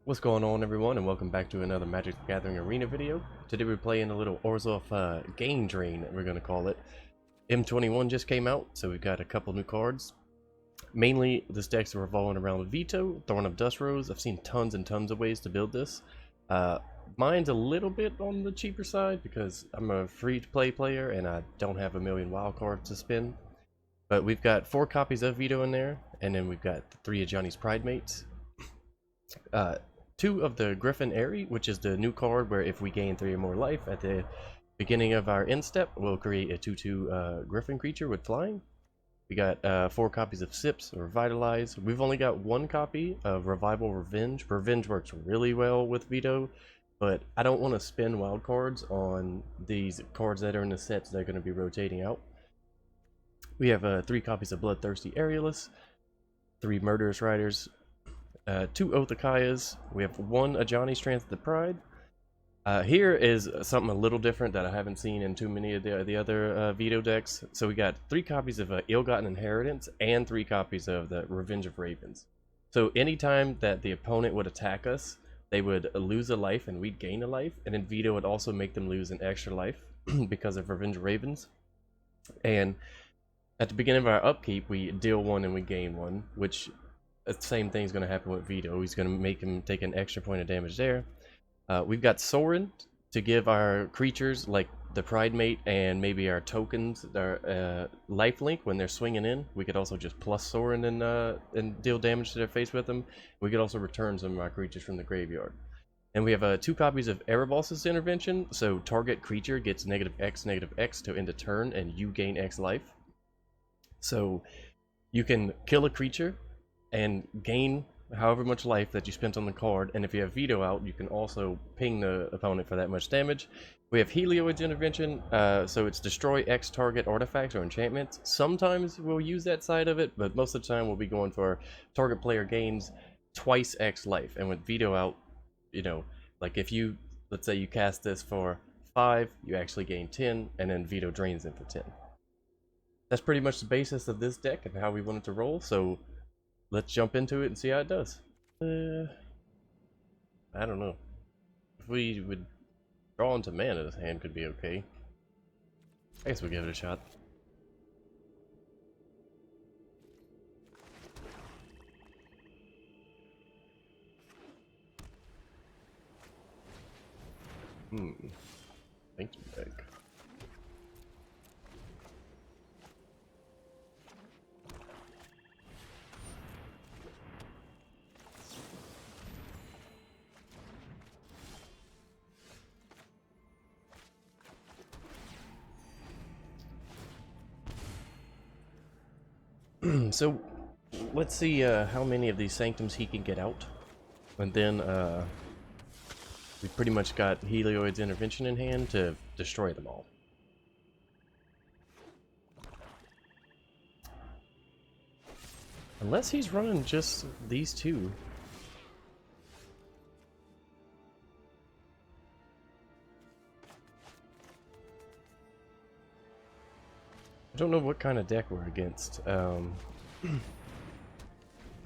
What's going on, everyone, and welcome back to another Magic the Gathering Arena video. Today we're playing a little Orzhov Gain Drain, we're going to call it. M21 just came out, so we've got a couple new cards. Mainly, this deck's revolving around Vito, Thorn of Dusk Rose. I've seen tons and tons of ways to build this. Mine's a little bit on the cheaper side because I'm a free-to-play player and I don't have a million wild cards to spin. But we've got 4 copies of Vito in there, and then we've got 3 Ajani's Pridemates. 2 of the Griffin Aerie, which is the new card where if we gain 3 or more life at the beginning of our end step, we'll create a 2/2 Griffin creature with flying. We got 4 copies of Sips or Revitalize. We've only got 1 copy of Revival Revenge. Revenge works really well with Vito, but I don't want to spend wild cards on these cards that are in the sets that are going to be rotating out. We have 3 copies of Bloodthirsty Aerialist, 3 Murderous Riders, 2 Othakayas. We have 1 Ajani Strength of the Pride. Here is something a little different that I haven't seen in too many of the other Vito decks. So we got 3 copies of Ill-Gotten Inheritance and 3 copies of the Revenge of Ravens. So anytime that the opponent would attack us, they would lose a life and we'd gain a life, and then Vito would also make them lose an extra life because of Revenge of Ravens. And at the beginning of our upkeep, we deal 1 and we gain 1, which the same thing's going to happen with Vito. He's going to make him take an extra point of damage there. We've got Sorin to give our creatures like the Pridemate and maybe our tokens our lifelink when they're swinging in. We could also just plus Sorin and deal damage to their face with them. We could also return some of our creatures from the graveyard. And we have 2 copies of Erebos' Intervention, so target creature gets -X to end a turn and you gain X life. So you can kill a creature and gain however much life that you spent on the card, and if you have Vito out, you can also ping the opponent for that much damage. We have Heliod's Intervention, so it's destroy X target artifacts or enchantments. Sometimes we'll use that side of it, but most of the time we'll be going for target player gains twice X life. And with Vito out, you know, like if you, let's say you cast this for 5, you actually gain 10, and then Vito drains it for 10. That's pretty much the basis of this deck and how we want it to roll, so let's jump into it and see how it does. I don't know. If we would draw into mana, this hand could be okay. I guess we'll give it a shot. Thank you, deck. So let's see how many of these sanctums he can get out, and then we pretty much got Heliod's Intervention in hand to destroy them all. Unless he's running just these 2. I don't know what kind of deck we're against. I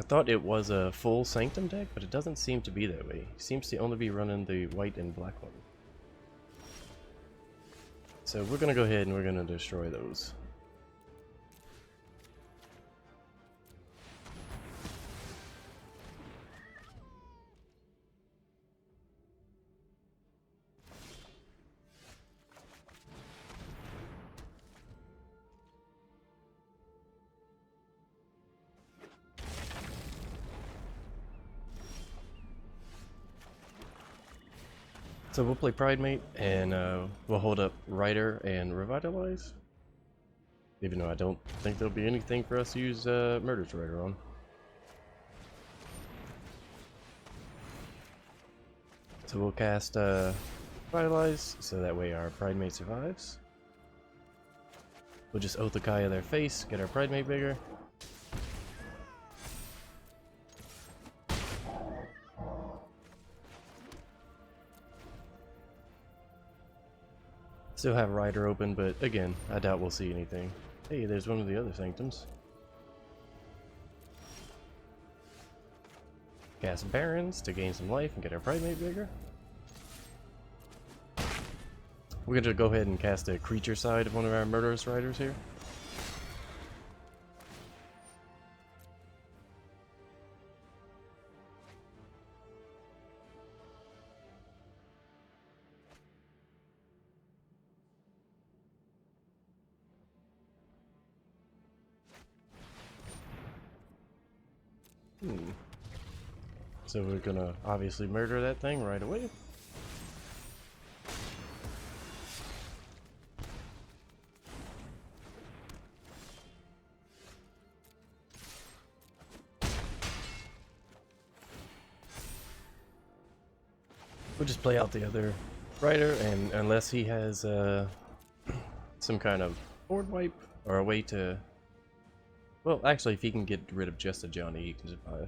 thought it was a full Sanctum deck, but it doesn't seem to be that way. He seems to only be running the white and black one. So we're gonna go ahead and we're gonna destroy those. So we'll play Pridemate, and we'll hold up Rider and Revitalize. Even though I don't think there'll be anything for us to use Murderous Rider on. So we'll cast Revitalize, so that way our Pridemate survives. We'll just Othakaya their face, get our Pridemate bigger. Still have Rider open, but again, I doubt we'll see anything. Hey, there's one of the other sanctums. Cast Barons to gain some life and get our Pridemate bigger. We're going to go ahead and cast a creature side of one of our Murderous Riders here. So we're gonna obviously murder that thing right away. We'll just play out the other rider, and unless he has some kind of board wipe or a way to... Well, actually, if he can get rid of just Ajani, he can survive.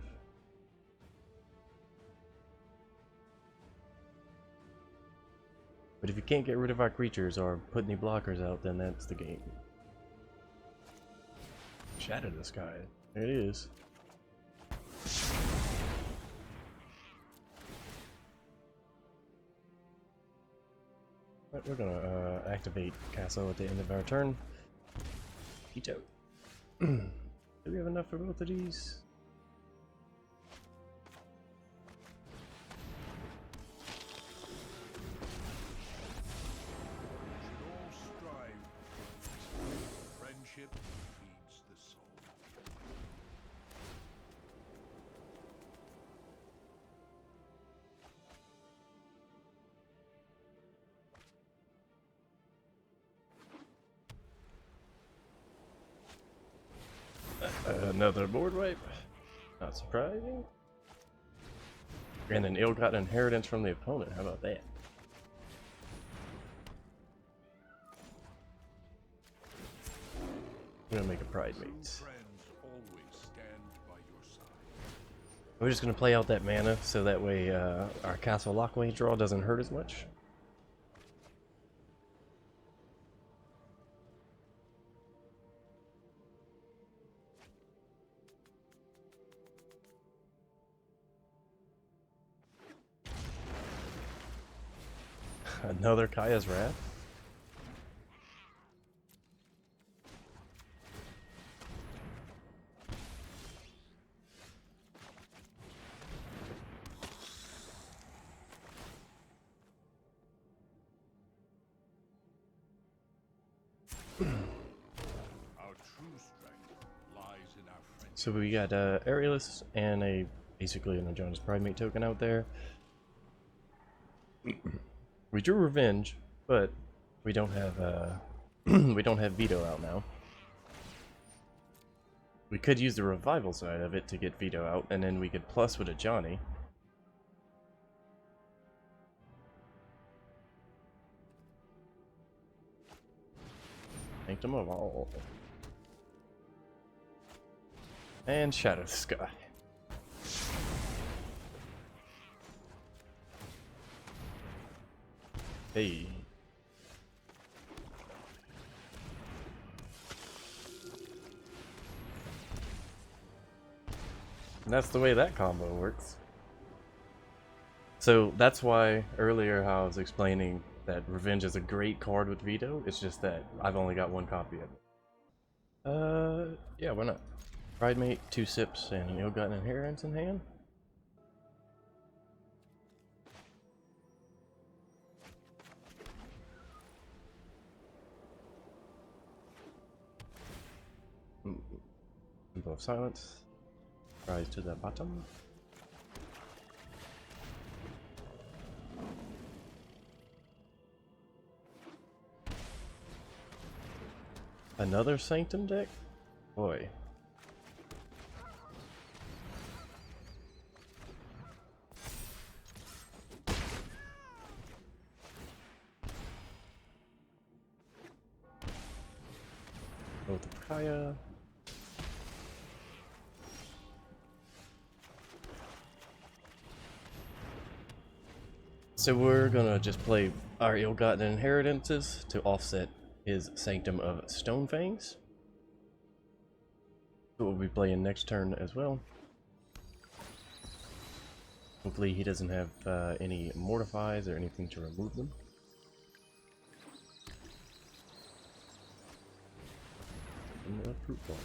But if you can't get rid of our creatures or put any blockers out, then that's the game. Shatter the Sky. There it is. Right, we're gonna activate Castle at the end of our turn. Vito. Do we have enough for both of these? Another board wipe. Not surprising. And an ill-gotten inheritance from the opponent. How about that? We're gonna make a Pridemate. We're just gonna play out that mana so that way our Castle Lockway draw doesn't hurt as much. Another Kaya's Wrath. So we got Aerialist and basically an Ajani's Pridemate token out there. We drew Revenge, but we don't have we don't have Vito out now. We could use the revival side of it to get Vito out, and then we could plus with Ajani. Sanctum of All. And Shatter the Sky. Hey. And that's the way that combo works. So that's why earlier how I was explaining that Revenge is a great card with Vito. It's just that I've only got one copy of it. Yeah, why not? Pridemate, 2 sips, and an ill-gotten inheritance in hand. Symbol of Silence. Rise to the bottom. Another Sanctum deck? Boy. Both of Kaya. So we're gonna just play our ill-gotten inheritances to offset his Sanctum of Stonefangs. So we'll be playing next turn as well. Hopefully he doesn't have any mortifies or anything to remove them. And a fruit ball.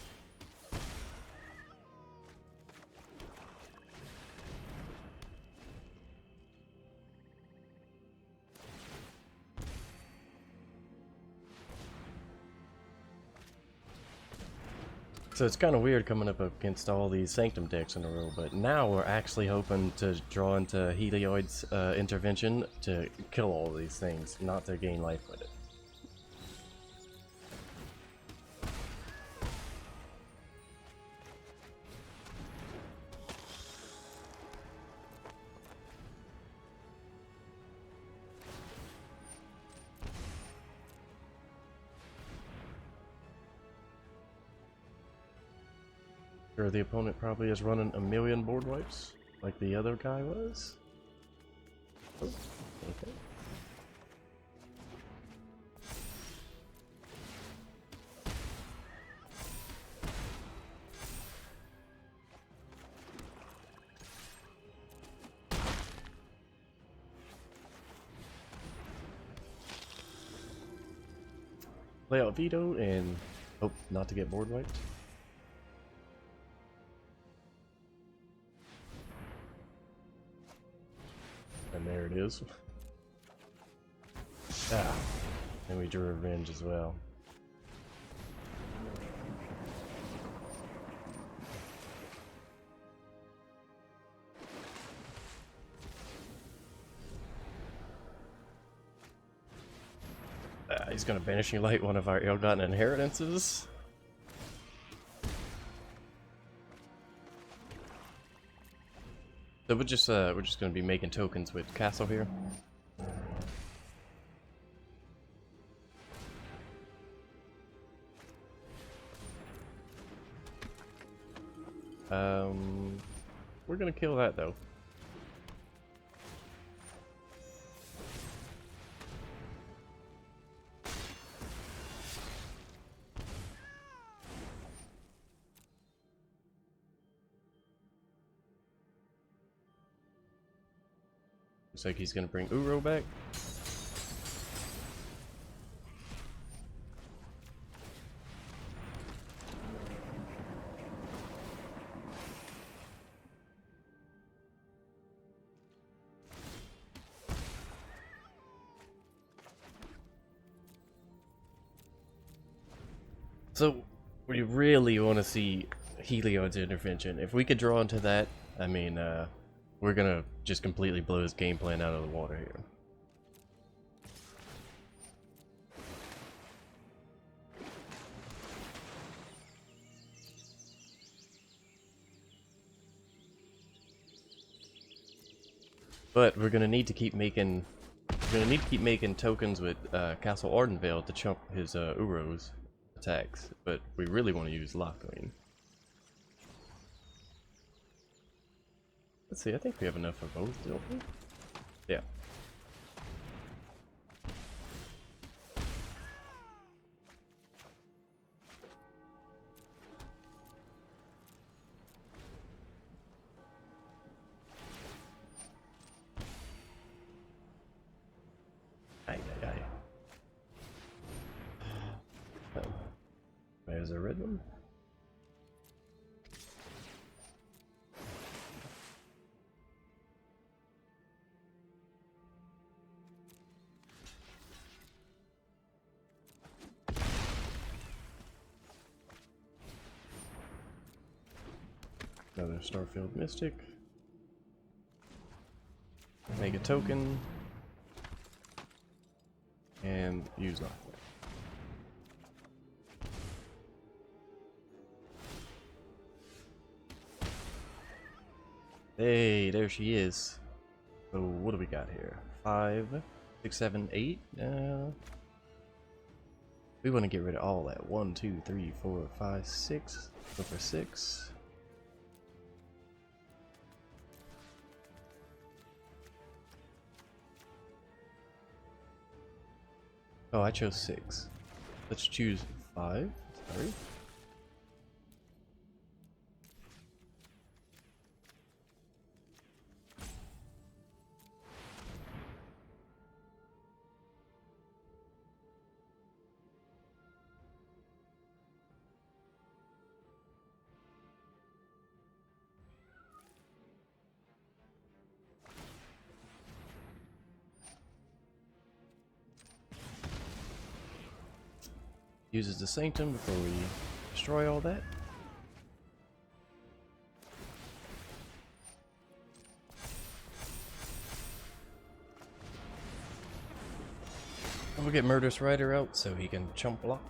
So it's kind of weird coming up against all these Sanctum decks in a row, but now we're actually hoping to draw into Heliod's intervention to kill all these things, not to gain life with it. Sure, the opponent probably is running a million board wipes, like the other guy was. Oh, okay. Play out Vito and hope not to get board wiped. And there it is. Ah, and we drew Revenge as well. He's gonna Banishing Light one of our ill-gotten inheritances. So we're just gonna be making tokens with Castle here. We're gonna kill that though. Looks like he's gonna bring Uro back. So we really want to see Heliod's intervention. If we could draw into that, I mean, we're gonna just completely blow his game plan out of the water here. But we're gonna need to keep making tokens with Castle Ardenvale to chump his Uros attacks. But we really want to use Lockling. Let's see, I think we have enough for both, don't we? Yeah. There's a red one. Another Starfield Mystic. Make a token. And use Lockling. Hey, there she is. So what do we got here? 5, 6, 7, 8. We want to get rid of all that. 1, 2, 3, 4, 5, 6. Go for 6. Oh, I chose 6. Let's choose 5. Sorry. Uses the Sanctum before we destroy all that. And we'll get Murderous Rider out so he can chump block.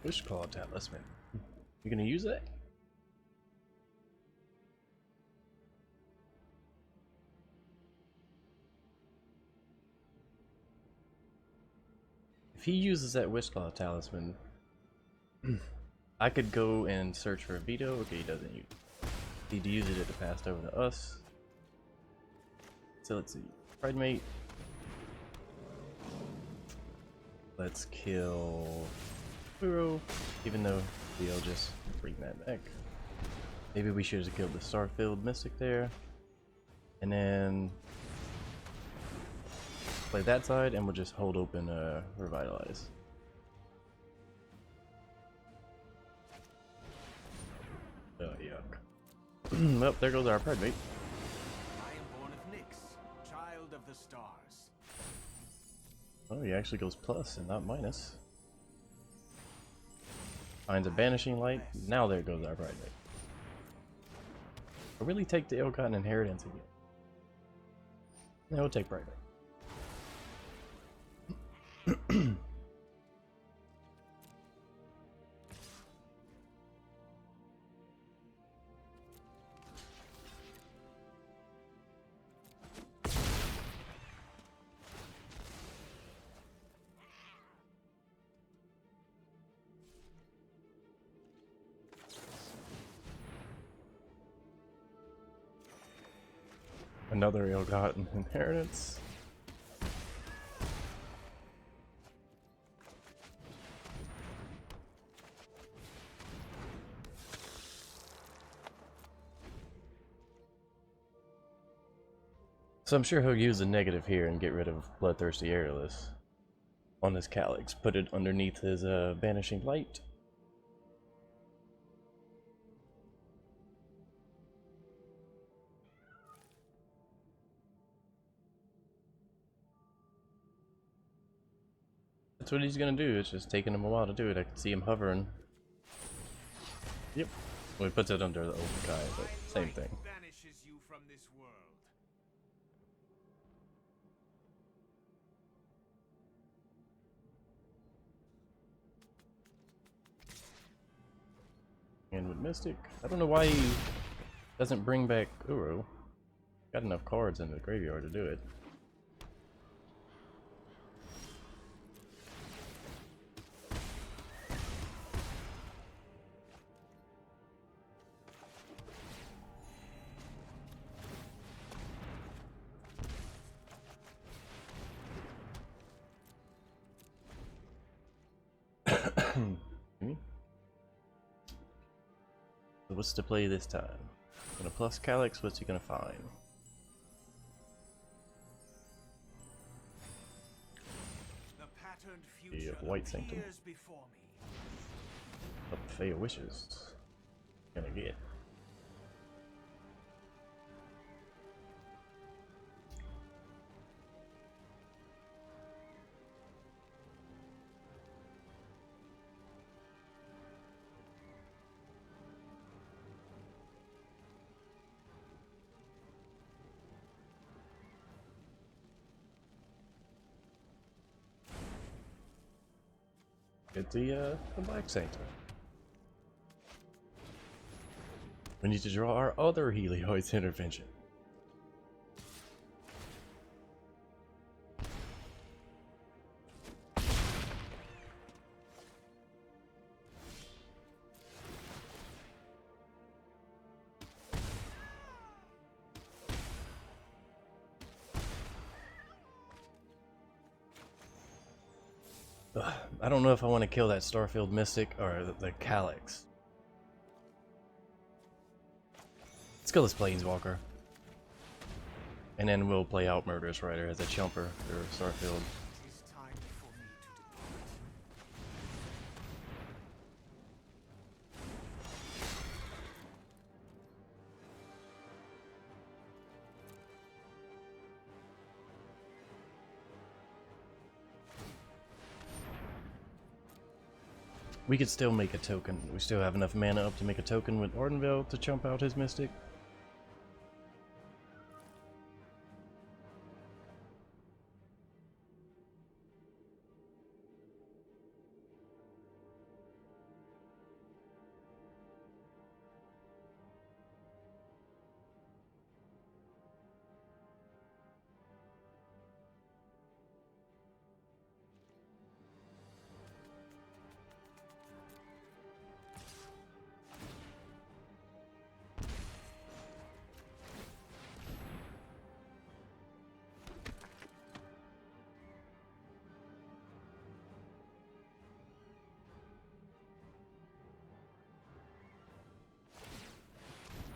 Wishclaw Talisman. You gonna use that? If he uses that Wishclaw Talisman, I could go and search for a Vito. Okay, he doesn't use it. He'd use it to pass over to us. So let's see. Pridemate. Let's kill Hero, even though he'll just bring that back. Maybe we should have killed the Starfield Mystic there. And then play that side and we'll just hold open Revitalize. Oh, yuck. Well, there goes our Pridemate. I am born of Nyx, child of the stars. Oh, he actually goes plus and not minus. Finds a Banishing Light. Now there goes our Pridemate. I'll really take the ill-gotten inheritance again. Yeah, we'll take Pridemate. Another ill-gotten inheritance. So I'm sure he'll use a negative here and get rid of Bloodthirsty Aerialist on his Calyx. Put it underneath his Banishing Light. That's what he's gonna do. It's just taking him a while to do it. I can see him hovering. Yep. Well, he puts it under the open guy, but same thing. Banishes you from this world. And with Mystic, I don't know why he doesn't bring back Uro. Got enough cards in the graveyard to do it. So what's to play this time? Gonna plus Calyx, what's he gonna find? The patterned future White Sanctum. appears before me. What the Fey wishes gonna get. Get the Black Sanctum. We need to draw our other Heliod's intervention. I don't know if I want to kill that Starfield Mystic or the Calyx. Let's kill this Planeswalker. And then we'll play out Murderous Rider as a chumper or Starfield. It is time for me to depart. We could still make a token. We still have enough mana up to make a token with Ardenvale to chump out his Mystic.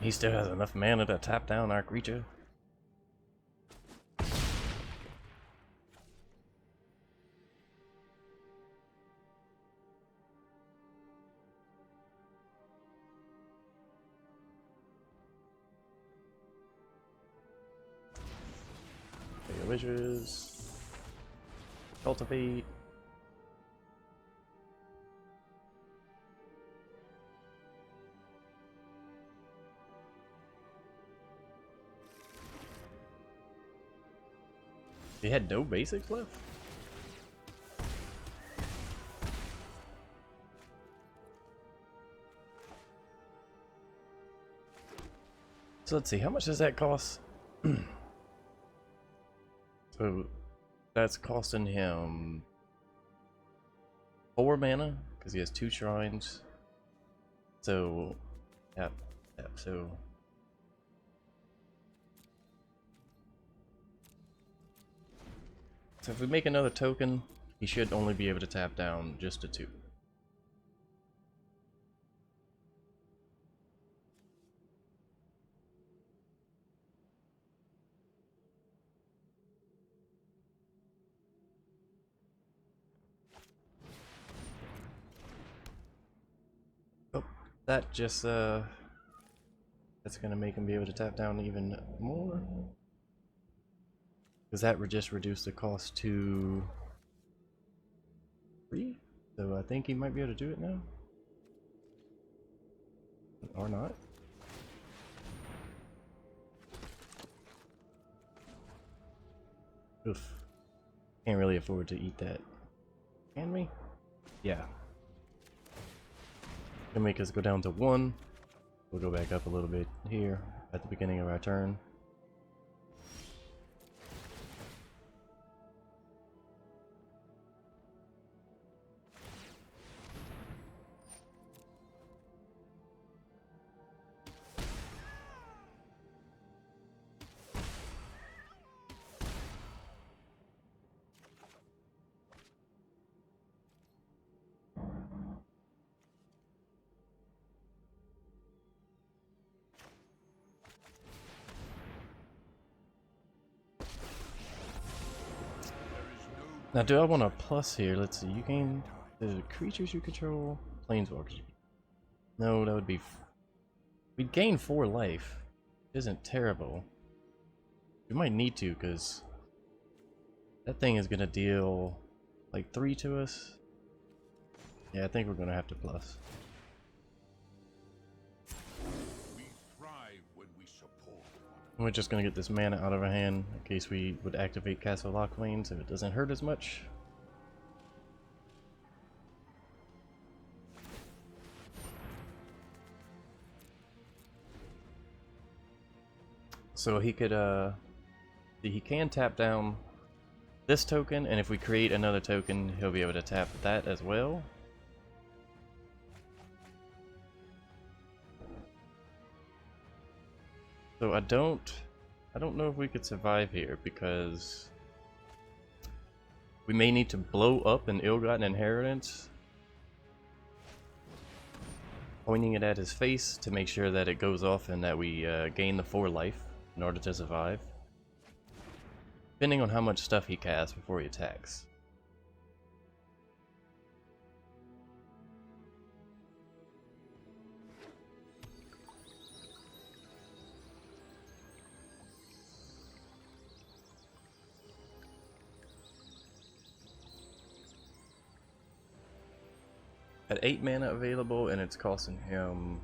He still has enough mana to tap down our creature. Wishes. Cultivate. He had no basics left? So let's see, how much does that cost? So that's costing him 4 mana because he has 2 shrines. So, yep, so. So if we make another token, he should only be able to tap down just a 2. Oh, that just that's gonna make him be able to tap down even more. Because that would just reduce the cost to 3. So I think he might be able to do it now. Or not. Oof. Can't really afford to eat that. Can we? Yeah. Gonna make us go down to 1. We'll go back up a little bit here at the beginning of our turn. Now, do I want a plus here? Let's see. You gain the creatures you control, planeswalkers. No, that would be. We'd gain 4 life. Isn't terrible. We might need to, because that thing is gonna deal like 3 to us. Yeah, I think we're gonna have to plus. We thrive when we support. We're just gonna get this mana out of our hand in case we would activate Castle Lockwains if it doesn't hurt as much. So he could he can tap down this token, and if we create another token, he'll be able to tap that as well. So I don't know if we could survive here, because We may need to blow up an ill-gotten inheritance, pointing it at his face to make sure that it goes off and that we gain the 4 life in order to survive. Depending on how much stuff he casts before he attacks. At 8 mana available, and it's costing him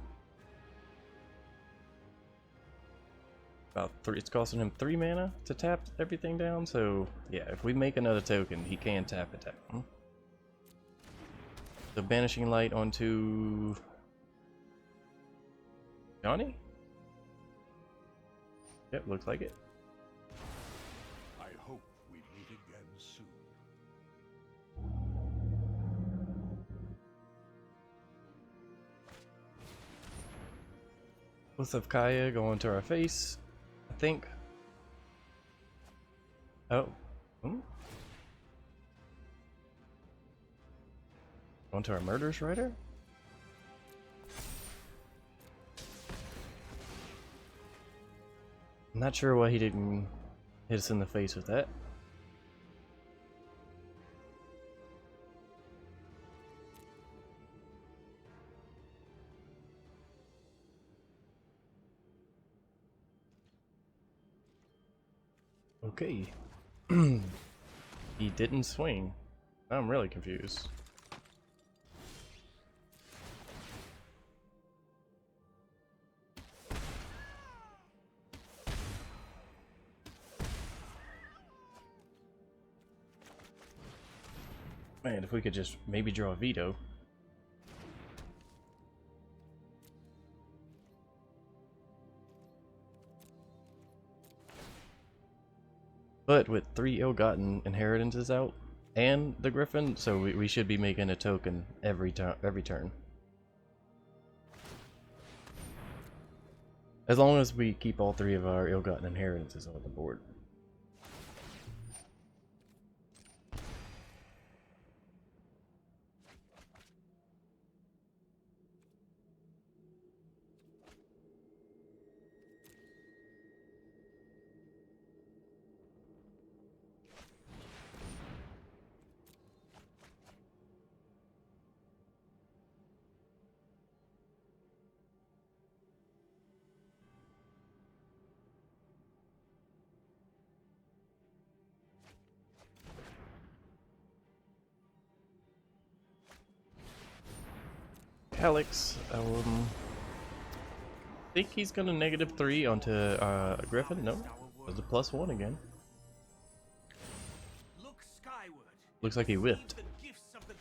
about 3. It's costing him 3 mana to tap everything down. So yeah, if we make another token, he can tap attack. The Banishing Light onto Ajani. Yep, looks like it. I hope we meet again soon. Oath of Kaya going to our face, I think. Oh. Going to our Murderous Rider? I'm not sure why he didn't hit us in the face with that. Okay. He didn't swing. I'm really confused. Man, if we could just maybe draw a Vito. But with 3 ill-gotten inheritances out and the Griffin, so we should be making a token every turn. As long as we keep all 3 of our ill-gotten inheritances on the board. Alex, think he's gonna -3 onto Griffin. No, there's a +1 again. Look skyward. Looks like he whiffed. The gifts of the gods.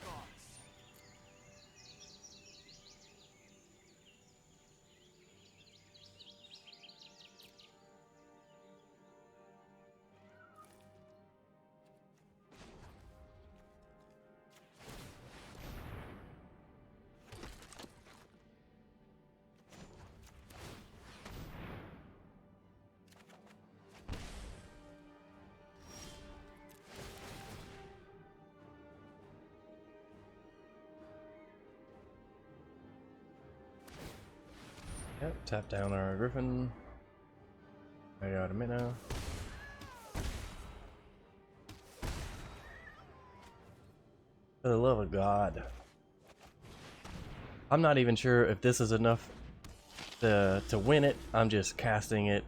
Yep, tap down our Griffin. I got a minute. For the love of God. I'm not even sure if this is enough to win it. I'm just casting it,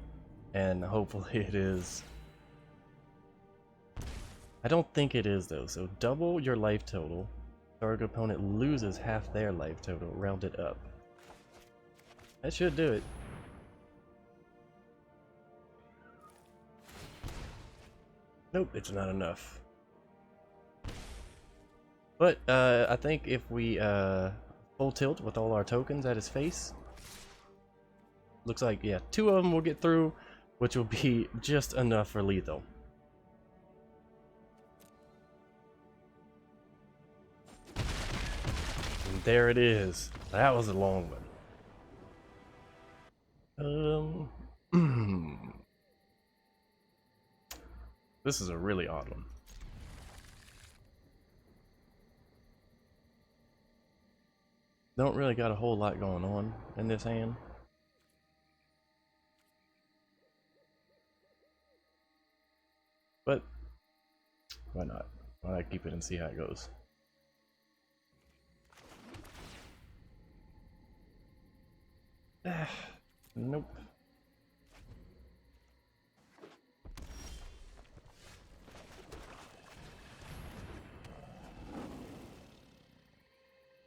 and hopefully it is. I don't think it is though, so double your life total. Target opponent loses half their life total, rounded up. That should do it. Nope, it's not enough. But I think if we full tilt with all our tokens at his face, looks like, yeah, 2 of them will get through, which will be just enough for lethal. And there it is. That was a long one. This is a really odd one. Don't really got a whole lot going on in this hand. But why not? Why not keep it and see how it goes? Nope.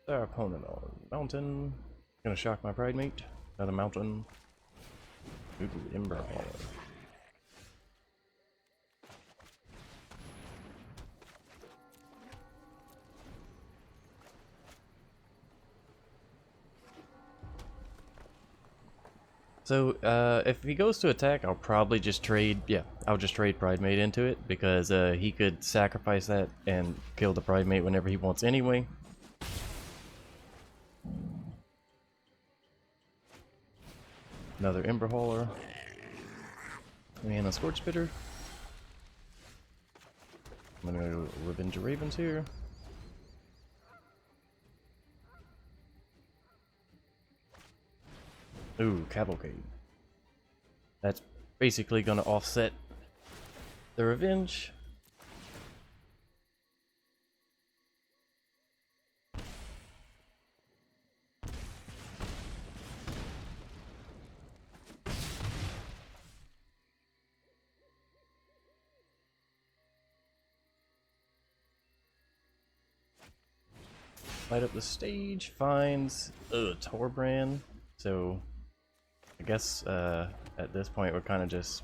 Our opponent on mountain. Gonna shock my Pridemate. Another mountain. Ooh, Ember Hauler. So, if he goes to attack, I'll probably just trade, I'll just trade Pridemate into it, because he could sacrifice that and kill the Pridemate whenever he wants anyway. Another Ember Hauler. And a Scorch Spitter. I'm gonna go Revenge of Ravens here. Ooh, Cavalcade. That's basically gonna offset the Revenge. Light up the stage, finds Torbrand. So I guess at this point we're kind of just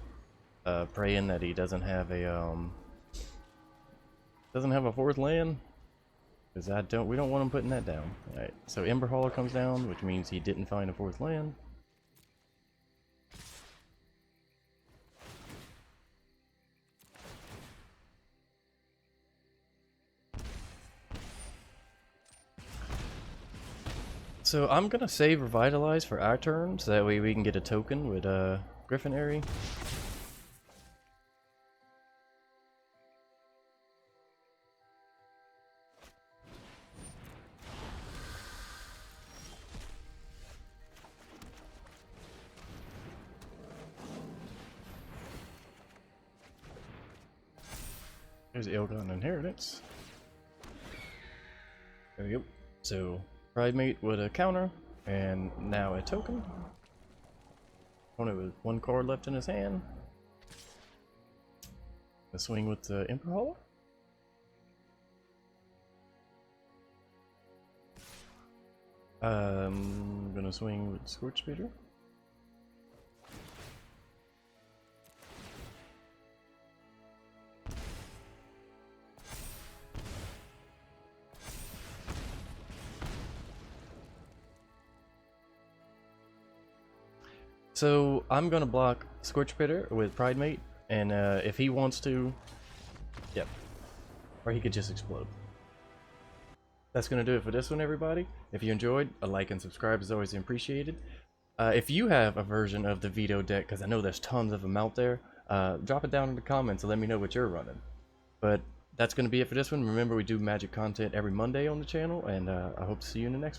praying that he doesn't have a fourth land, because we don't want him putting that down. All right, so Ember Hauler comes down, which means he didn't find a fourth land. So I'm gonna save Revitalize for our turn, so that way we can get a token with Griffin Aerie. There's Ilgon Inheritance. There we go. So Pridemate with a counter, and now a token. Opponent with one card left in his hand. A swing with the Emperor Hauler. Gonna swing with Scorch Spitter. So I'm gonna block Scorch Spitter with Pridemate, and if he wants to, yep, or he could just explode. That's gonna do it for this one, everybody. If you enjoyed, a like and subscribe is always appreciated. If you have a version of the Vito deck, because I know there's tons of them out there, drop it down in the comments and let me know what you're running. But that's gonna be it for this one. Remember, we do Magic content every Monday on the channel, and I hope to see you in the next one.